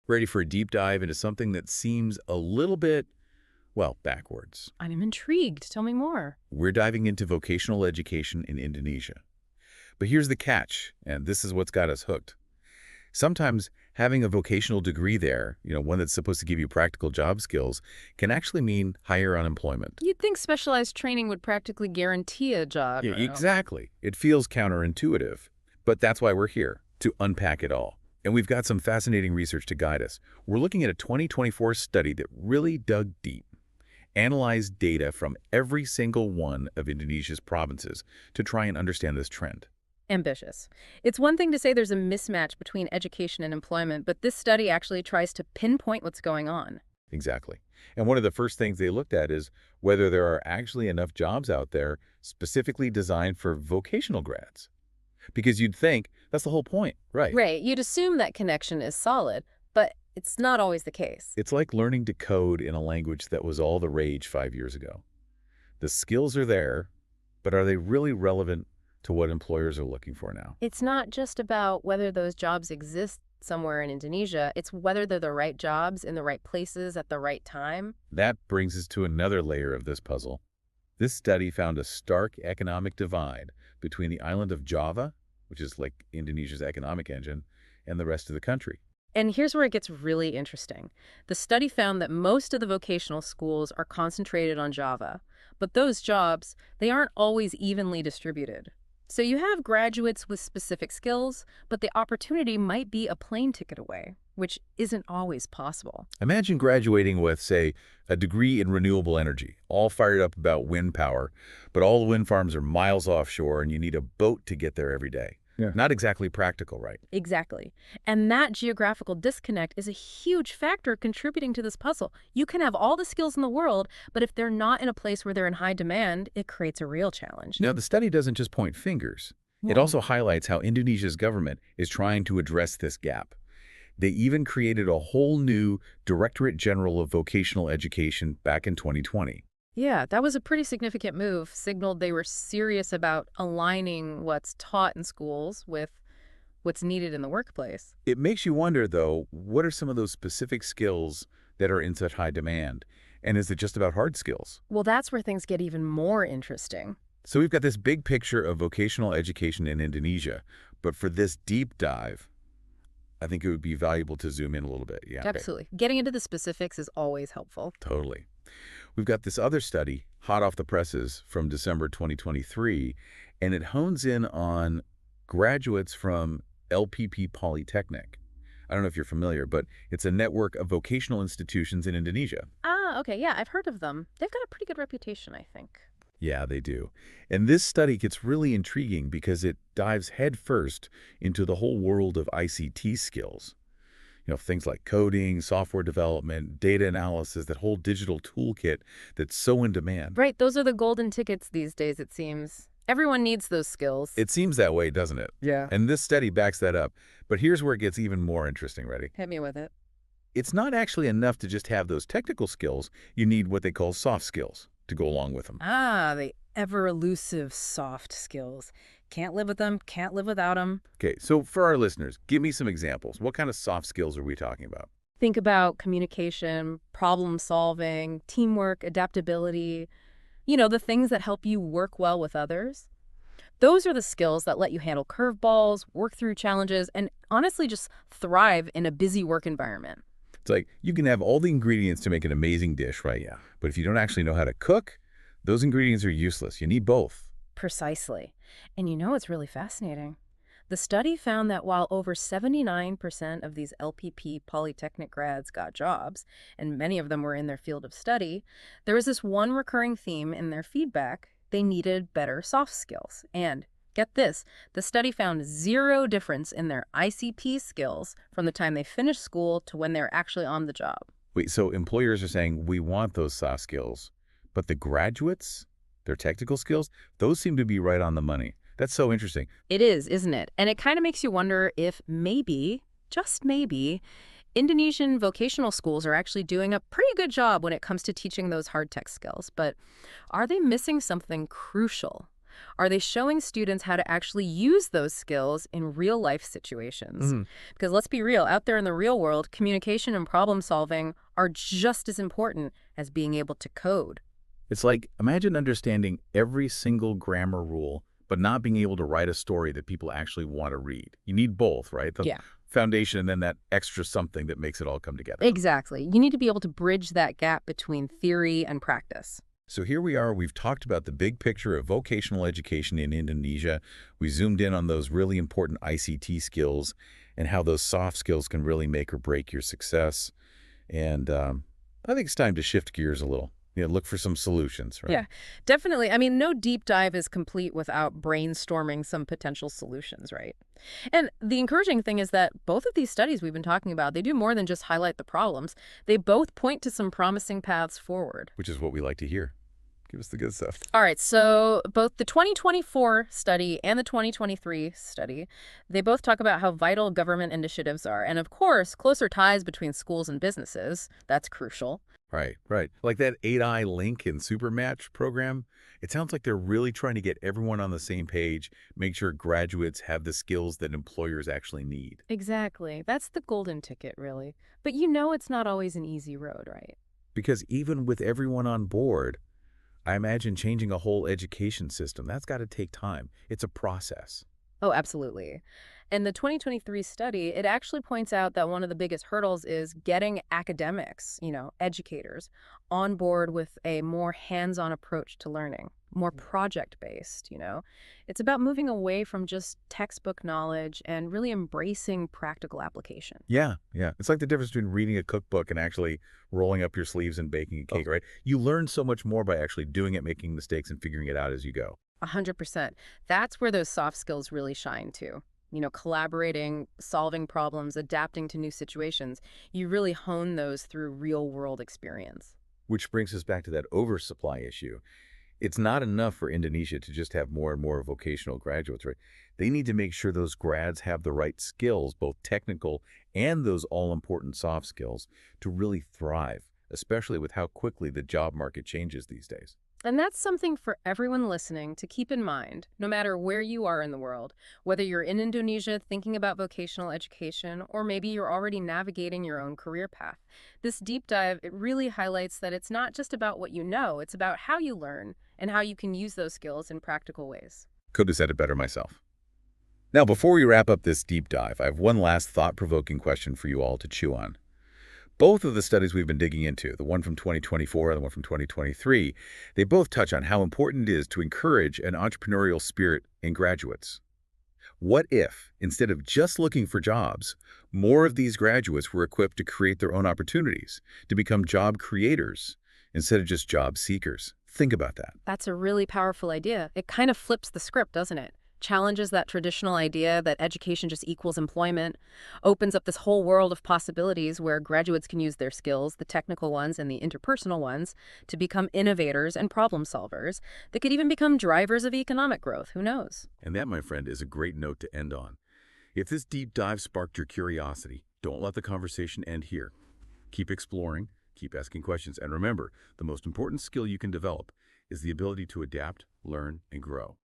Ready for a deep dive into something that seems a little bit, well, backwards. I'm intrigued. Tell me more. We're diving into vocational education in Indonesia. But here's the catch, and this is what's got us hooked. Sometimes having a vocational degree there, one that's supposed to give you practical job skills, can actually mean higher unemployment. You'd think specialized training would practically guarantee a job. Yeah, exactly. It feels counterintuitive. But that's why we're here, to unpack it all. And we've got some fascinating research to guide us. We're looking at a 2024 study that really dug deep, analyzed data from every single one of Indonesia's provinces to try and understand this trend. Ambitious. It's one thing to say there's a mismatch between education and employment, but this study actually tries to pinpoint what's going on. Exactly. And one of the first things they looked at is whether there are actually enough jobs out there specifically designed for vocational grads. Because you'd think that's the whole point, right? Right, you'd assume that connection is solid, but it's not always the case. It's like learning to code in a language that was all the rage 5 years ago. The skills are there, but are they really relevant to what employers are looking for now? It's not just about whether those jobs exist somewhere in Indonesia, it's whether they're the right jobs in the right places at the right time. That brings us to another layer of this puzzle. This study found a stark economic divide between the island of Java, which is like Indonesia's economic engine, and the rest of the country. And here's where it gets really interesting. The study found that most of the vocational schools are concentrated on Java, but those jobs, they aren't always evenly distributed. So you have graduates with specific skills, but the opportunity might be a plane ticket away, which isn't always possible. Imagine graduating with, say, a degree in renewable energy, all fired up about wind power, but all the wind farms are miles offshore and you need a boat to get there every day. Yeah. Not exactly practical, right? Exactly. And that geographical disconnect is a huge factor contributing to this puzzle. You can have all the skills in the world, but if they're not in a place where they're in high demand, it creates a real challenge. Now, the study doesn't just point fingers. It also highlights how Indonesia's government is trying to address this gap. They even created a whole new Directorate General of Vocational Education back in 2020. Yeah, that was a pretty significant move, signaled they were serious about aligning what's taught in schools with what's needed in the workplace. It makes you wonder, though, what are some of those specific skills that are in such high demand? And is it just about hard skills? Well, that's where things get even more interesting. So we've got this big picture of vocational education in Indonesia, but for this deep dive, I think it would be valuable to zoom in a little bit. Yeah. Absolutely. Getting into the specifics is always helpful. Totally. We've got this other study, hot off the presses, from December 2023, and it hones in on graduates from LPP Polytechnic. I don't know if you're familiar, but it's a network of vocational institutions in Indonesia. Ah, okay, yeah, I've heard of them. They've got a pretty good reputation, I think. Yeah, they do. And this study gets really intriguing because it dives headfirst into the whole world of ICT skills. Things like coding, software development, data analysis, that whole digital toolkit that's so in demand. Right, those are the golden tickets these days, it seems. Everyone needs those skills. It seems that way, doesn't it? Yeah. And this study backs that up. But here's where it gets even more interesting. Ready? Hit me with it. It's not actually enough to just have those technical skills. You need what they call soft skills to go along with them. Ah, the ever-elusive soft skills. Can't live with them, can't live without them. Okay, so for our listeners, give me some examples. What kind of soft skills are we talking about? Think about communication, problem solving, teamwork, adaptability. The things that help you work well with others. Those are the skills that let you handle curveballs, work through challenges, and honestly just thrive in a busy work environment. It's like you can have all the ingredients to make an amazing dish, right? Yeah. But if you don't actually know how to cook, those ingredients are useless. You need both. Precisely. And it's really fascinating. The study found that while over 79% of these LPP Polytechnic grads got jobs, and many of them were in their field of study, there was this one recurring theme in their feedback: they needed better soft skills. And get this, the study found zero difference in their ICP skills from the time they finished school to when they're actually on the job. Wait, so employers are saying we want those soft skills, but the graduates, their technical skills, those seem to be right on the money. That's so interesting. It is, isn't it? And it kind of makes you wonder if maybe, just maybe, Indonesian vocational schools are actually doing a pretty good job when it comes to teaching those hard tech skills. But are they missing something crucial? Are they showing students how to actually use those skills in real-life situations? Hmm. Because let's be real, out there in the real world, communication and problem solving are just as important as being able to code. It's like, imagine understanding every single grammar rule, but not being able to write a story that people actually want to read. You need both, right? The Yeah. foundation and then that extra something that makes it all come together. Exactly. You need to be able to bridge that gap between theory and practice. So here we are, we've talked about the big picture of vocational education in Indonesia. We zoomed in on those really important ICT skills and how those soft skills can really make or break your success. And I think it's time to shift gears a little. Look for some solutions, right? Yeah, definitely. I mean, no deep dive is complete without brainstorming some potential solutions, right? And the encouraging thing is that both of these studies we've been talking about, they do more than just highlight the problems. They both point to some promising paths forward. Which is what we like to hear. Give us the good stuff. All right, so both the 2024 study and the 2023 study, they both talk about how vital government initiatives are. And of course, closer ties between schools and businesses. That's crucial. Right, right. Like that 8i Link and Supermatch program, it sounds like they're really trying to get everyone on the same page, make sure graduates have the skills that employers actually need. Exactly. That's the golden ticket, really. But you know it's not always an easy road, right? Because even with everyone on board, I imagine changing a whole education system, that's got to take time. It's a process. Oh, absolutely. In the 2023 study, it actually points out that one of the biggest hurdles is getting academics, educators, on board with a more hands-on approach to learning, more project-based. It's about moving away from just textbook knowledge and really embracing practical application. Yeah, yeah. It's like the difference between reading a cookbook and actually rolling up your sleeves and baking a cake, right? You learn so much more by actually doing it, making mistakes, and figuring it out as you go. 100%. That's where those soft skills really shine too. Collaborating, solving problems, adapting to new situations. You really hone those through real world experience. Which brings us back to that oversupply issue. It's not enough for Indonesia to just have more and more vocational graduates, right? They need to make sure those grads have the right skills, both technical and those all-important soft skills, to really thrive, especially with how quickly the job market changes these days. And that's something for everyone listening to keep in mind, no matter where you are in the world, whether you're in Indonesia thinking about vocational education, or maybe you're already navigating your own career path. This deep dive, it really highlights that it's not just about what you know, it's about how you learn and how you can use those skills in practical ways. Could have said it better myself. Now, before we wrap up this deep dive, I have one last thought-provoking question for you all to chew on. Both of the studies we've been digging into, the one from 2024 and the one from 2023, they both touch on how important it is to encourage an entrepreneurial spirit in graduates. What if, instead of just looking for jobs, more of these graduates were equipped to create their own opportunities, to become job creators instead of just job seekers? Think about that. That's a really powerful idea. It kind of flips the script, doesn't it? Challenges that traditional idea that education just equals employment, opens up this whole world of possibilities where graduates can use their skills, the technical ones and the interpersonal ones, to become innovators and problem solvers that could even become drivers of economic growth. Who knows? And that, my friend, is a great note to end on. If this deep dive sparked your curiosity, don't let the conversation end here. Keep exploring, keep asking questions, and remember, the most important skill you can develop is the ability to adapt, learn, and grow.